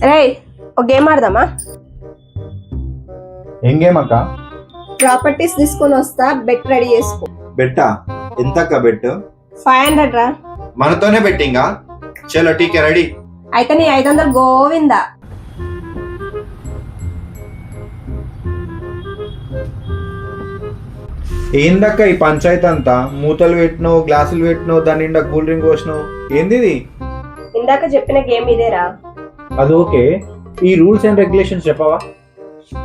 రే ఒక గేమ్ ఆడదామా? ఏం గేమ్ అక్క? ప్రాపర్టీస్ తీసుకొని వస్తా, బెట్ రెడీ చేసుకో. బెట్టా? ఎంతక్క బెట్? 500 రా. మనతోనే బెట్టింగా? చలో టీకే రెడీ. అయితే నీ 500 గోవిందా. ఏందక్క ఈ పంచాయతీ అంతా? మూతలు పెట్టినావు, గ్లాసులు పెట్టినావు, దాని నిండా కూల్ డ్రింక్ పోసినావు, ఏంది ఇది? ఇందాక చెప్పిన గేమ్ ఇదేరా. అది ఓకే, ఈ రూల్స్ అండ్ రెగ్యులేషన్స్ చెప్పవా?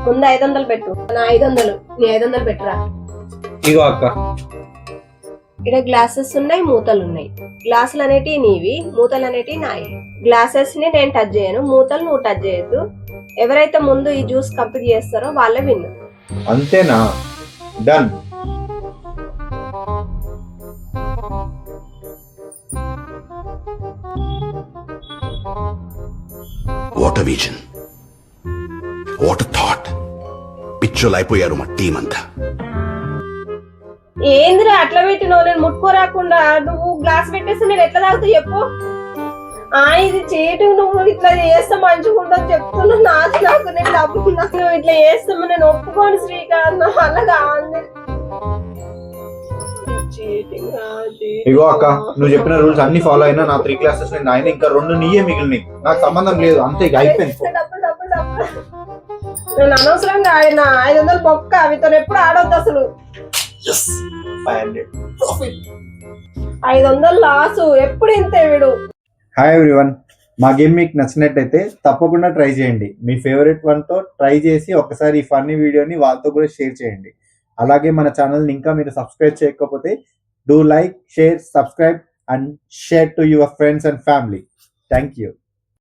ముందు 500 పెట్టు. నా 500, నీ 500 పెట్టురా. ఇగో అక్క. ఇక్కడ గ్లాసెస్ ఉన్నాయి, మూతలు ఉన్నాయి. గ్లాసులు అనేటివి నీవి, మూతలు అనేటివి నాయి. గ్లాసెస్ ని నేను టచ్ చేయను, మూతలు నువ్వు టచ్ చేయొద్దు. ఎవరైతే ముందు ఈ జ్యూస్ కంప్లీట్ చేస్తారో వాళ్ళే విన్. అంతేనా? Done. What a vision, what a thought. పిచ్చోలు అయిపోయారు మా టీం అంతా. ఏందిరా అట్లా పెట్టినావు? నేను ముట్టుకోరాకుండా నువ్వు గ్లాస్ పెట్టేస్తే నేను ఎట్లా తాగుతా చెప్పు? ఇది చీటింగ్, నువ్వు ఇట్లా చేస్తే మంచిగా ఉండదు చెప్తున్నా. నాకు నేను డబ్బు నువ్వు ఇట్లా చేస్తాము నేను ఒప్పుకోను శ్రీకాంత్. అలాగా ఇగో అక్క, నువ్వు చెప్పిన రూల్స్ అన్ని ఫాలో అయినా నా 3 క్లాసెస్ ఆయన ఇంకా 2 నీయే మిగిలినాయి. నాకు సంబంధం లేదు, అంతే ఇక అయిపోయింది. నేను అనవసరంగా ఆడిన 500 బొక్క. అవితో ఎప్పుడు ఆడొద్దు అసలు. 500 లాసు ఎప్పుడు ఇంతే వీడు. హాయ్ ఎవ్రీవన్, మా గేమ్ మీకు నచ్చినట్టయితే తప్పకుండా ట్రై చేయండి. మీ ఫేవరెట్ వన్తో ట్రై చేసి ఒకసారి ఈ ఫన్నీ వీడియోని వాళ్ళతో కూడా షేర్ చేయండి. అలాగే మన ఛానల్ని ఇంకా మీరు సబ్స్క్రైబ్ చేయకపోతే do like, share, subscribe and share to your friends and family. Thank you.